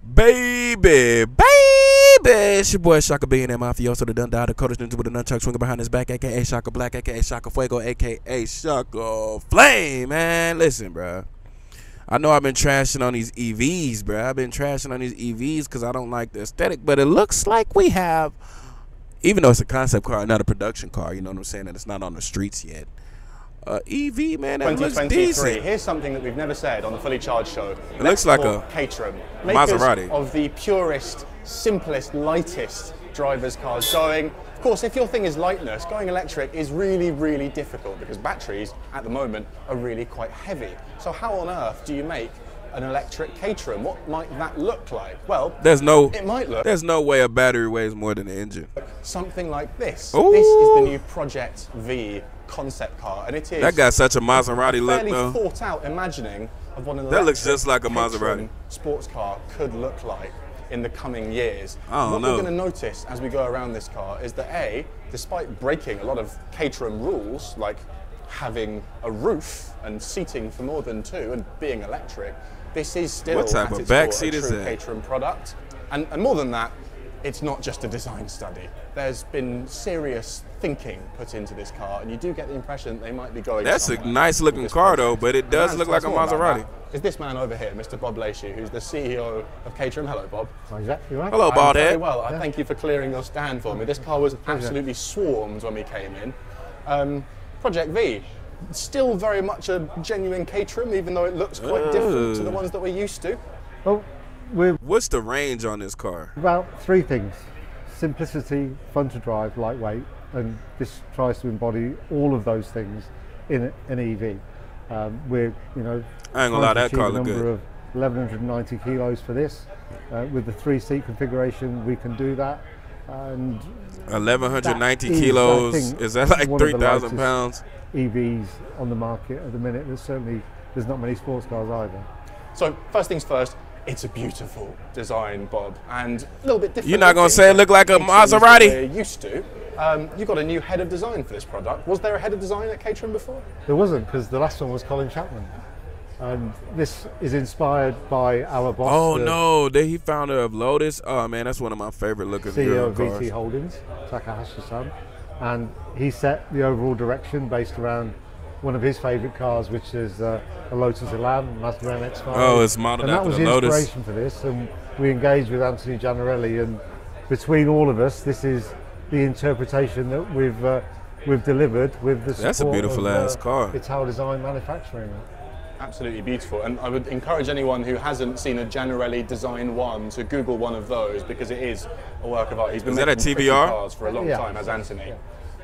Baby, it's your boy Shaka B and Mafioso, the Dun the Kodesh Ninja with a nunchuck swinging behind his back, aka Shaka Black, aka Shaka Fuego, aka Shaka Flame, man. Listen, bro. I know I've been trashing on these EVs, bro. I've been trashing on these EVs because I don't like the aesthetic, but it looks like we have, even though it's a concept car, not a production car, you know what I'm saying, and it's not on the streets yet. EV, man, that looks decent. Here's something that we've never said on the Fully Charged show. It looks like a Caterham, Maserati. Of the purest, simplest, lightest drivers' cars going. Of course, if your thing is lightness, going electric is really, really difficult because batteries at the moment are really quite heavy. So how on earth do you make an electric Caterham? What might that look like? Well, it might look. There's no way a battery weighs more than the engine. Something like this. Ooh. This is the new Project V concept car, and it is. That got such a Maserati look, fairly though. thought out imagining of what an That looks just like a Maserati sports car could look like in the coming years. What we're going to notice as we go around this car is that despite breaking a lot of Caterham rules, like having a roof and seating for more than two and being electric, this is still what type of back seat is that? Caterham product. And more than that, it's not just a design study. There's been serious thinking put into this car, and you do get the impression they might be going That's somewhere a nice looking car, though, but it does look like a Maserati. Is this man over here, Mr. Bob Lacey, who's the CEO of Caterham. Hello, Bob. Exactly right. Hello, Bald Head. Very well. I thank you for clearing your stand for me. This car was absolutely swarmed when we came in. Project V, still very much a genuine Caterham, even though it looks quite different to the ones that we're used to. Well, what's the range on this car? About three things: simplicity, fun to drive, lightweight, and this tries to embody all of those things in an EV. We're, I ain't gonna lie, that car look good. A number of 1,190 kilos for this. With the 3-seat configuration, we can do that. And 1,190 kilos. Is that like 3,000 pounds? EVs on the market at the minute. There's not many sports cars either. So first things first, it's a beautiful design, Bob, and a little bit different. You're not gonna say it looked like a Maserati? We're used to. You've got a new head of design for this product. Was there a head of design at Caterham before? There wasn't, because the last one was Colin Chapman. And this is inspired by our boss. Oh no, he founder of Lotus. Oh man, that's one of my favorite looking CEO of cars. VT Holdings, Takahashi-san, and he set the overall direction based around one of his favourite cars, which is a Lotus Elan, Mazda MX-5. Oh, it's modeled after the Lotus. And that was the inspiration for this, and we engaged with Anthony Jannarelly, and between all of us, this is the interpretation that we've delivered with the support That's a beautiful ass car. Italdesign manufacturing. Absolutely beautiful, and I would encourage anyone who hasn't seen a Jannarelly Design 1 to Google one of those, because it is a work of art. He's been making pretty cars for a long time, has Anthony.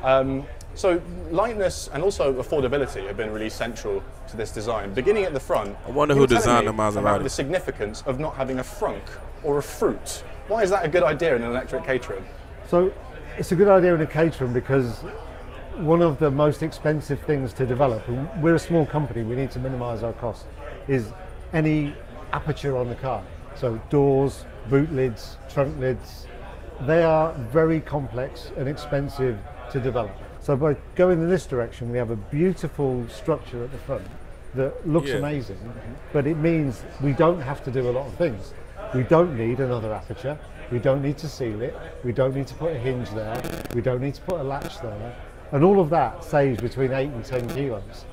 Yeah. So lightness and also affordability have been really central to this design. Beginning at the front, I wonder who designed the Maserati. About the significance of not having a frunk or a fruit. Why is that a good idea in an electric Caterham? So it's a good idea in a Caterham because one of the most expensive things to develop, and we're a small company, we need to minimise our costs, is any aperture on the car. So doors, boot lids, trunk lids, they are very complex and expensive to develop. So by going in this direction, we have a beautiful structure at the front that looks amazing, but it means we don't have to do a lot of things. We don't need another aperture, we don't need to seal it, we don't need to put a hinge there, we don't need to put a latch there, and all of that saves between 8 and 10 kilos.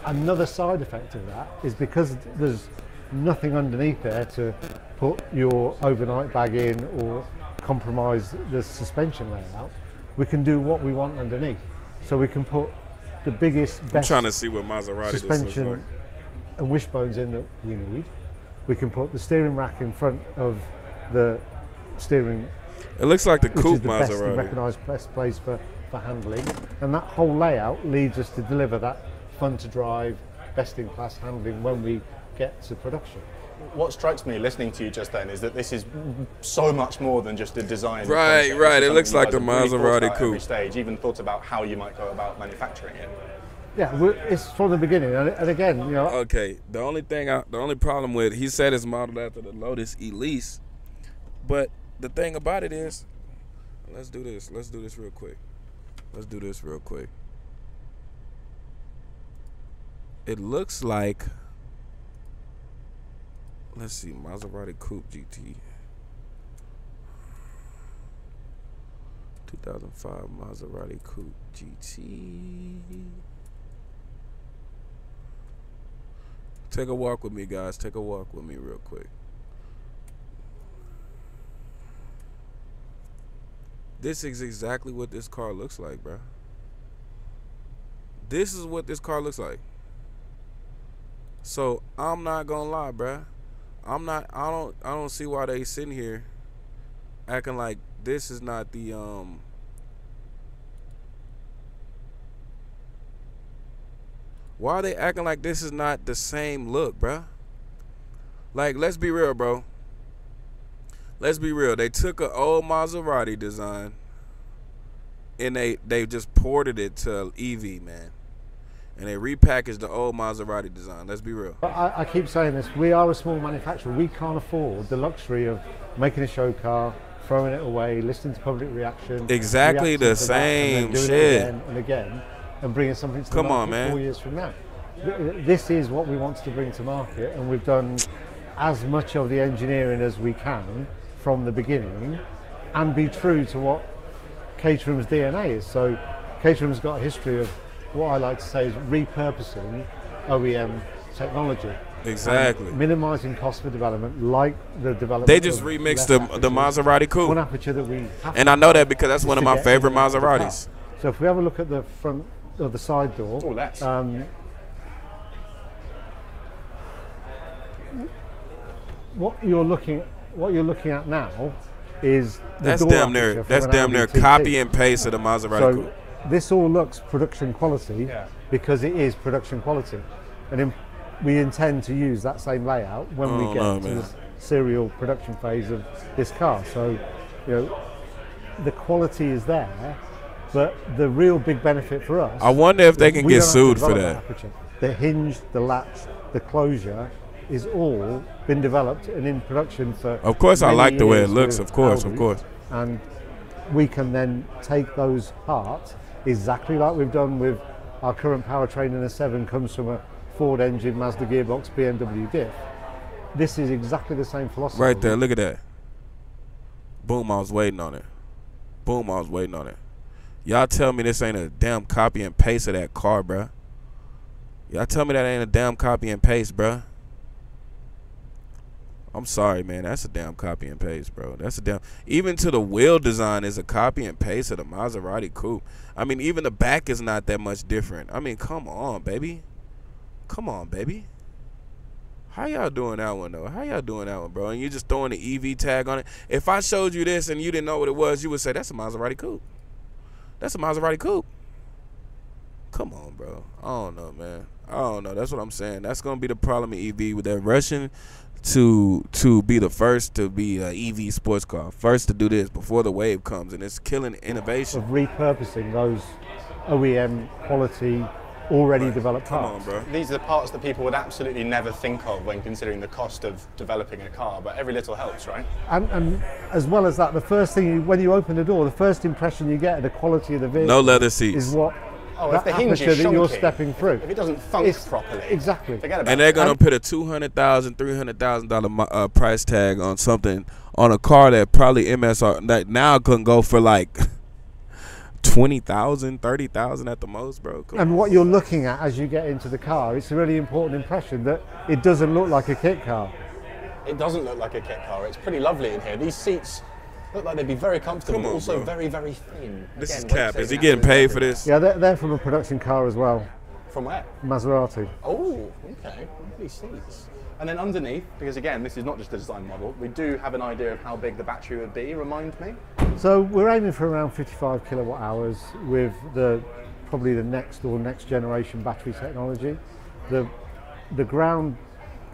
Another side effect of that is because there's nothing underneath there to put your overnight bag in or compromise the suspension layout, we can do what we want underneath. So we can put the biggest, best I'm trying to see what Maserati suspension like. and wishbones in that we need. We can put the steering rack in front of the steering. It looks like the Coupe the Maserati. Best and recognised best place for handling, and that whole layout leads us to deliver that fun to drive, best in class handling when we get to production. What strikes me listening to you just then is that this is so much more than just a design. Right. It looks like the Maserati Coupe. Every stage, even thought about how you might go about manufacturing it. Yeah, it's from the beginning, and again, Okay, the only problem with, he said it's modeled after the Lotus Elise, but the thing about it is, let's do this real quick. It looks like Let's see, Maserati Coupe GT. 2005 Maserati Coupe GT. Take a walk with me, guys. Take a walk with me real quick. This is exactly what this car looks like, bro. This is what this car looks like. So I'm not gonna lie, bro. I don't see why they sitting here acting like this is not the why are they acting like this is not the same look, bro? Like, let's be real, bro. Let's be real. They took an old Maserati design and they just ported it to EV, man. And they repackaged the old Maserati design. Let's be real. I keep saying this. We are a small manufacturer. We can't afford the luxury of making a show car, throwing it away, listening to public reaction. Exactly the same doing shit. It again and again, and bringing something to the Come on, market man. 4 years from now. This is what we want to bring to market, and we've done as much of the engineering as we can from the beginning, and be true to what Caterham's DNA is. So Caterham's got a history of what I like to say is repurposing OEM technology. Exactly. Minimising cost for development, like the development. They just remixed the Maserati Coupe. One aperture that we have, and I know that because that's one of my favorite Maseratis. So if we have a look at the front or the side door, what you're looking at now is the door that's damn near copy and paste of the Maserati Coupe. This all looks production quality because it is production quality, and we intend to use that same layout when we get to the serial production phase of this car. So, you know, the quality is there, but the real big benefit for us, I wonder if they can get sued for that. The hinge, the latch, the closure is all been developed and in production for. Of course, I like the way it looks. Of course, and we can then take those parts exactly like we've done with our current powertrain in a 7 comes from a Ford engine, Mazda gearbox, BMW diff. This is exactly the same philosophy. Right there, look at that. Boom, I was waiting on it. Boom, I was waiting on it. Y'all tell me this ain't a damn copy and paste of that car, bruh. Y'all tell me that ain't a damn copy and paste, bruh. I'm sorry, man. That's a damn copy and paste, bro. That's a damn. Even to the wheel design is a copy and paste of the Maserati Coupe. I mean, even the back is not that much different. I mean, come on, baby. Come on, baby. How y'all doing that one, though? How y'all doing that one, bro? And you just throwing the EV tag on it. If I showed you this and you didn't know what it was, you would say, that's a Maserati Coupe. That's a Maserati Coupe. Come on, bro. I don't know, man. I don't know. That's what I'm saying. That's going to be the problem in EV with that rushing to be the first to be an EV sports car, first to do this before the wave comes, and it's killing innovation. Of repurposing those OEM quality already developed parts. Come on, bro. These are the parts that people would absolutely never think of when considering the cost of developing a car, but every little helps, right? And as well as that, the first thing, when you open the door, the first impression you get of the quality of the vehicle no leather seats. is what if the hinge is that you're shonky, stepping through. If it doesn't funk properly. Exactly. Forget about and they're it. going to put a $200,000, $300,000 price tag on something, on a car that probably MSR, that now can go for like $20,000, $30,000 at the most, bro. And what you're looking at as you get into the car, it's a really important impression that it doesn't look like a kit car. It doesn't look like a kit car. It's pretty lovely in here. These seats look like they'd be very comfortable, but also very, very thin. This is Cap. Is he getting paid for this? Yeah, they're from a production car as well. From where? Maserati. Oh, okay. Lovely seats. And then underneath, because again, this is not just a design model, we do have an idea of how big the battery would be. Remind me. So we're aiming for around 55 kilowatt hours with probably the next generation battery technology. The ground.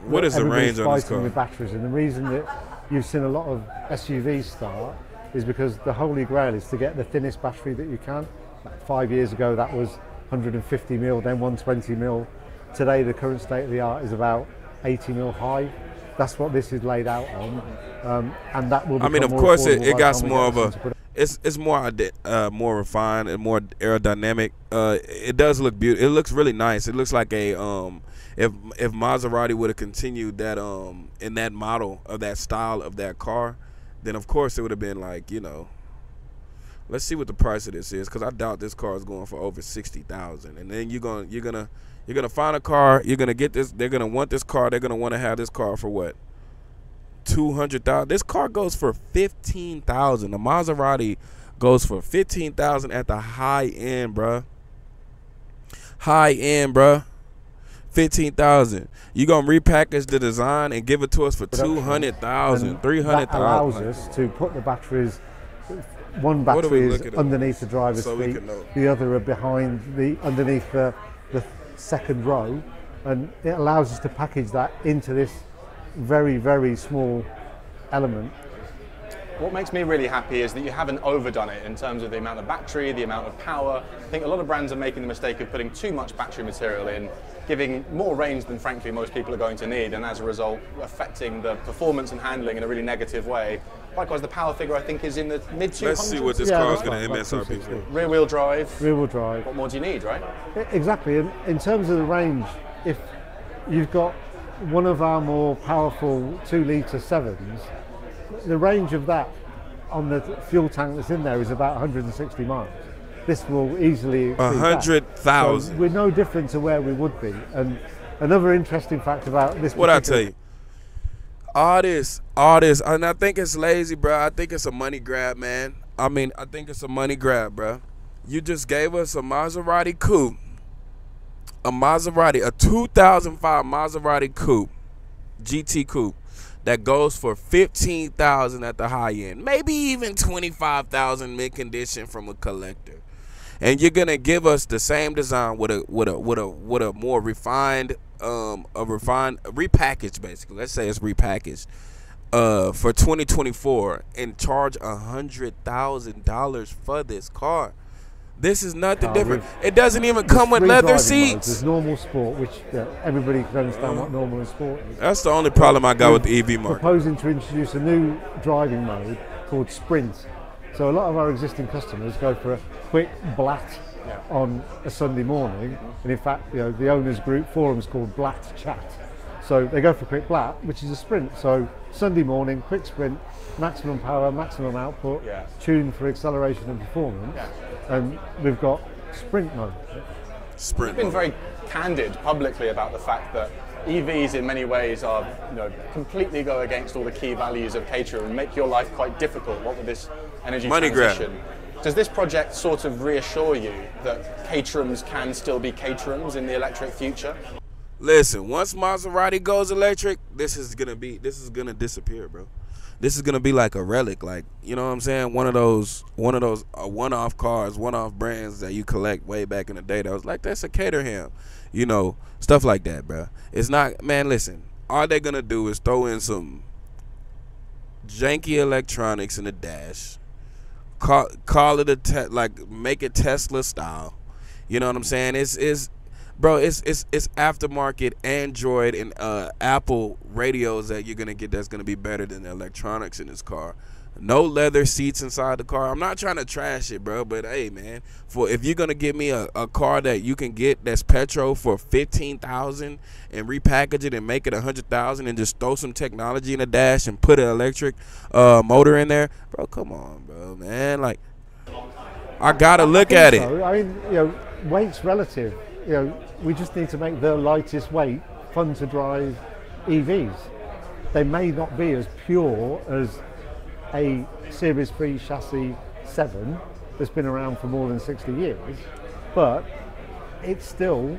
What is the range on this car? With batteries, and the reason that you've seen a lot of SUVs start is because the holy grail is to get the thinnest battery that you can. Like 5 years ago, that was 150 mil, then 120 mil. Today, the current state of the art is about 80 mil high. That's what this is laid out on, and that will. I mean, of course, it got more of a. It's more more refined and more aerodynamic. It does look beautiful. It looks really nice. It looks like a if Maserati would have continued that in that model of that style of that car, then of course it would have been like, you know, let's see what the price of this is, because I doubt this car is going for over 60,000. And then you're gonna find a car, you're gonna get this, they're gonna want this car, they're gonna want to have this car for what, 200,000. This car goes for 15,000. The Maserati goes for 15,000 at the high end, bruh. High end, bruh. 15,000. You gonna repackage the design and give it to us for 200,000, 300,000. That allows us to put the batteries. One battery is underneath the driver's seat, the other are behind underneath the second row, and it allows us to package that into this very, very small element. What makes me really happy is that you haven't overdone it in terms of the amount of battery, the amount of power. I think a lot of brands are making the mistake of putting too much battery material in, giving more range than frankly most people are going to need, and as a result affecting the performance and handling in a really negative way. Likewise, the power figure I think is in the mid-200s. Let's see what this car is going to MSRP for. Rear-wheel drive. Rear-wheel drive. What more do you need, right? Exactly. And in terms of the range, if you've got one of our more powerful 2-litre 7s, the range of that on the fuel tank that's in there is about 160 miles. This will easily 100,000. So we're no different to where we would be. And another interesting fact about this. What I tell you, all this, and I think it's lazy, bro. I think it's a money grab, man. I mean, I think it's a money grab, bro. You just gave us a Maserati Coupe, a 2005 Maserati Coupe, GT Coupe, that goes for 15,000 at the high end, maybe even 25,000 mid condition from a collector, and you're gonna give us the same design with a more refined, repackaged, basically. Let's say it's repackaged for 2024, and charge $100,000 for this car. This is nothing different. It doesn't even come with leather seats. There's normal sport, which everybody can understand what normal and sport is. That's the only problem I got with the EV market. Proposing to introduce a new driving mode called Sprint. So a lot of our existing customers go for a quick blat on a Sunday morning, and in fact, the owners group forum's called Blat Chat. So they go for quick blat, which is a sprint. So Sunday morning, quick sprint, maximum power, maximum output, tuned for acceleration and performance. And we've got sprint mode. You've been very candid publicly about the fact that EVs in many ways are, completely go against all the key values of Caterham and make your life quite difficult. What with this energy transition? Does this project sort of reassure you that Caterhams can still be Caterhams in the electric future? Listen, once Maserati goes electric, this is gonna disappear, bro. This is gonna be like a relic, like, you know what I'm saying? One of those one-off cars, one-off brands that you collect way back in the day. That was like, that's a Caterham, stuff like that, bro. It's not, man. Listen, all they're gonna do is throw in some janky electronics in the dash, call it make it Tesla style. You know what I'm saying? It's aftermarket Android and Apple radios that you're gonna get that's gonna be better than the electronics in this car. No leather seats inside the car. I'm not trying to trash it, bro, but hey, man, if you're gonna give me a car that you can get that's petrol for 15,000 and repackage it and make it 100,000 and just throw some technology in the dash and put an electric motor in there, bro, come on, bro, man. Like, I gotta look at it. I mean, weight's relative. We just need to make the lightest weight fun to drive EVs. They may not be as pure as a Series 3 chassis 7 that's been around for more than 60 years, but it's still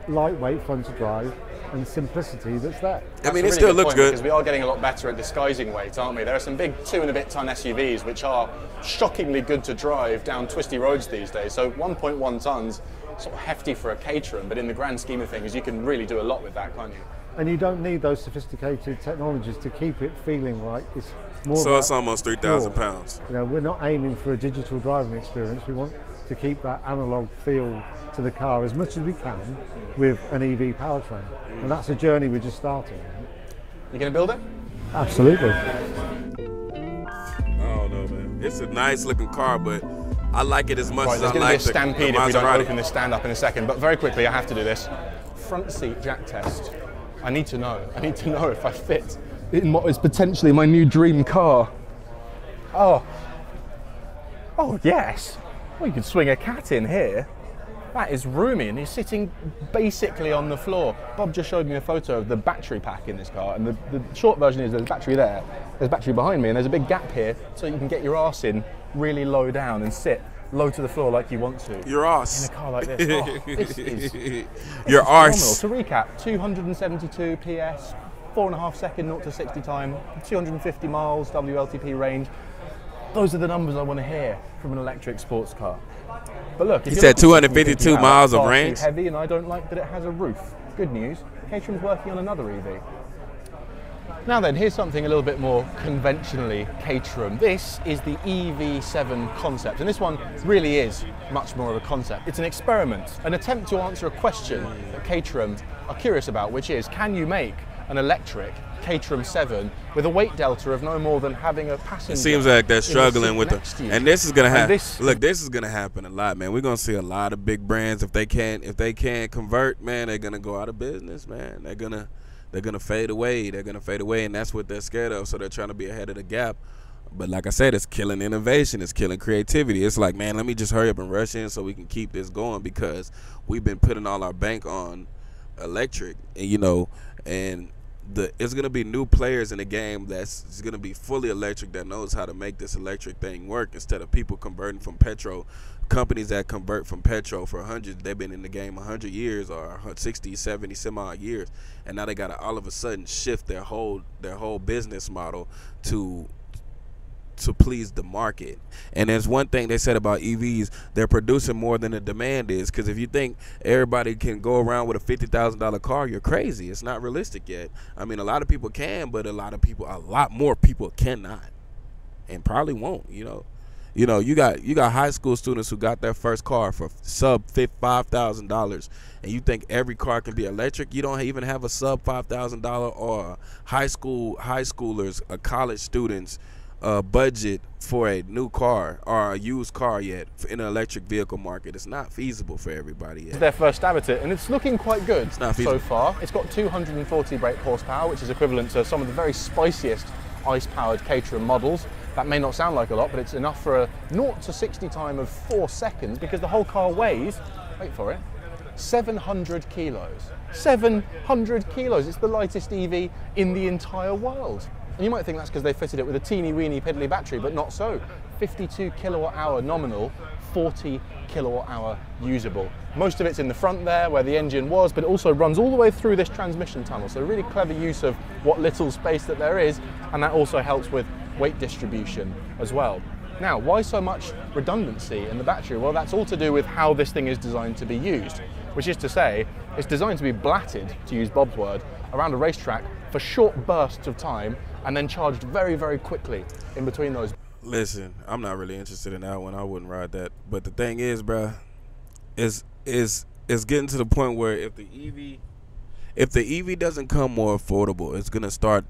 lightweight, fun to drive, and simplicity that's there. I mean, it still looks good. Because we are getting a lot better at disguising weight, aren't we? There are some big 2-and-a-bit-ton SUVs which are shockingly good to drive down twisty roads these days. So 1.1 tons, sort of hefty for a Caterham, but in the grand scheme of things, you can really do a lot with that, can't you? And you don't need those sophisticated technologies to keep it feeling like it's more. So it's almost 3,000 pounds. We're not aiming for a digital driving experience. We want to keep that analog feel to the car as much as we can with an EV powertrain. And that's a journey we're just starting. You going to build it? Absolutely. I don't know, man. It's a nice looking car, but I like it as much as I like the Maserati. There's going to be a stampede if we don't open this stand up in a second. But very quickly, I have to do this. front seat jack test. I need to know if I fit in what is potentially my new dream car. Oh yes. Well, you could swing a cat in here. That is roomy, and he's sitting basically on the floor. Bob just showed me a photo of the battery pack in this car, and the short version is there's a battery there, there's a battery behind me, and there's a big gap here, so you can get your arse in really low down and sit low to the floor like you want to. Your arse. In a car like this. Oh, this is your arse. Phenomenal. To recap, 272 PS, 4.5 second 0 to 60 time, 250 miles WLTP range. Those are the numbers I want to hear from an electric sports car. But look, he said 252 miles of range. Too heavy, and I don't like that it has a roof. Good news, Caterham's working on another EV. Now then, here's something a little bit more conventionally Caterham. This is the EV7 Concept, and this one really is much more of a concept. It's an experiment, an attempt to answer a question that Caterham are curious about, which is, can you make an electric Caterham 7 with a weight delta of no more than having a passenger? It seems like they're struggling with and this is gonna happen. Look, this is gonna happen a lot, man. We're gonna see a lot of big brands if they can't convert, man. They're gonna go out of business, man. They're gonna fade away. They're gonna fade away, and that's what they're scared of. So they're trying to be ahead of the gap. But like I said, it's killing innovation. It's killing creativity. It's like, man, let me just hurry up and rush in so we can keep this going, because we've been putting all our bank on electric, and it's gonna be new players in the game that's gonna be fully electric, that knows how to make this electric thing work, instead of people converting from petrol. Companies that convert from petrol for they've been in the game 100 years or 60, 70, some odd years, and now they gotta all of a sudden shift their whole business model to please the market. And there's one thing they said about EVs: they're producing more than the demand is. Because if you think everybody can go around with a $50,000 car, you're crazy. It's not realistic yet. I mean, a lot of people can, but a lot more people cannot, and probably won't. You got high school students who got their first car for sub $5,000, and you think every car can be electric. You don't even have a sub $5,000 or high schoolers, college students budget for a new car or a used car yet in an electric vehicle market. It's not feasible for everybody yet. It's their first stab at it, and it's looking quite good so far. It's got 240 brake horsepower, which is equivalent to some of the very spiciest ICE-powered Caterham models. That may not sound like a lot, but it's enough for a 0 to 60 time of 4 seconds, because the whole car weighs, wait for it, 700 kilos. 700 kilos. It's the lightest EV in the entire world. And you might think that's because they fitted it with a teeny weeny piddly battery, but not so. 52 kilowatt hour nominal, 40 kilowatt hour usable. Most of it's in the front there where the engine was, but it also runs all the way through this transmission tunnel. So really clever use of what little space that there is, and that also helps with weight distribution as well. Now, why so much redundancy in the battery? Well, that's all to do with how this thing is designed to be used, which is to say, it's designed to be blatted, to use Bob's word, around a racetrack for short bursts of time, and then charged very, very quickly in between those. Listen, I'm not really interested in that one. I wouldn't ride that. But the thing is, bruh, is getting to the point where if the EV doesn't come more affordable, it's gonna start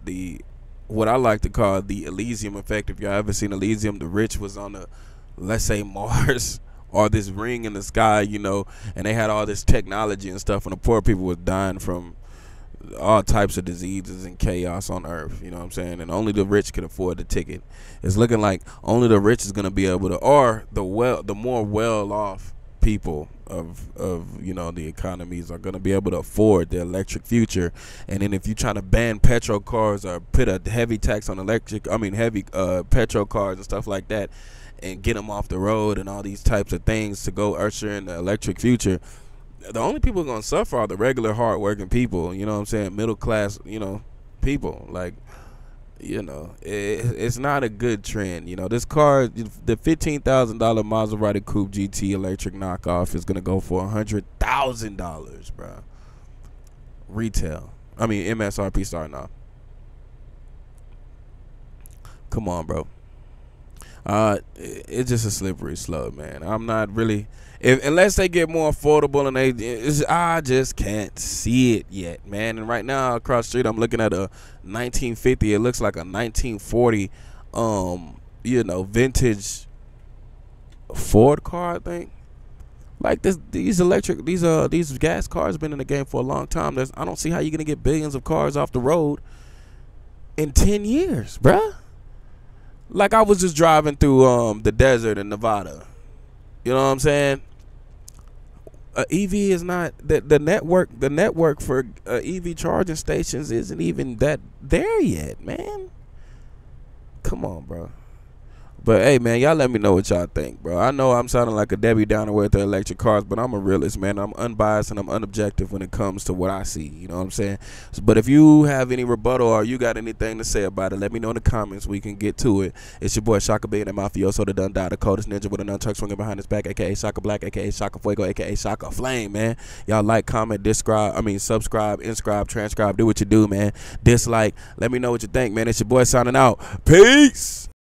what I like to call the Elysium effect. If y'all ever seen Elysium, the rich was on let's say Mars or this ring in the sky, and they had all this technology and stuff, and the poor people was dying from all types of diseases and chaos on Earth, you know what I'm saying? And only the rich could afford the ticket. It's looking like only the rich is going to be able to, or the more well-off people of the economies are going to be able to afford the electric future. And then if you're trying to ban petrol cars or put a heavy tax on heavy petrol cars and stuff like that, and get them off the road and all these types of things to go usher in the electric future, the only people going to suffer are the regular hard-working people, you know what I'm saying, middle class, people. Like, it's not a good trend. This car, the $15,000 Maserati Coupe GT electric knockoff is going to go for $100,000, bro. Retail. MSRP starting off. Come on, bro. It's just a slippery slope, man. I'm not really, unless they get more affordable, and I just can't see it yet, man. And right now across the street, I'm looking at a 1950. It looks like a 1940, vintage Ford car, I think. Like these gas cars been in the game for a long time. I don't see how you're gonna get billions of cars off the road in 10 years, bruh. Like I was just driving through the desert in Nevada. You know what I'm saying? EV is not the network. The network for EV charging stations isn't even that there yet, man. Come on, bro. But hey, man, y'all let me know what y'all think, bro. I know I'm sounding like a Debbie Downer with the electric cars, but I'm a realist, man. I'm unbiased and I'm unobjective when it comes to what I see. You know what I'm saying? But if you have any rebuttal or you got anything to say about it, let me know in the comments. We can get to it. It's your boy Shaka Bay and the Mafioso, the Dun the coldest ninja with a nunchuck swinging behind his back, aka Shaka Black, aka Shaka Fuego, aka Shaka Flame, man. Y'all like, comment, subscribe, inscribe, transcribe, do what you do, man. Dislike. Let me know what you think, man. It's your boy signing out. Peace.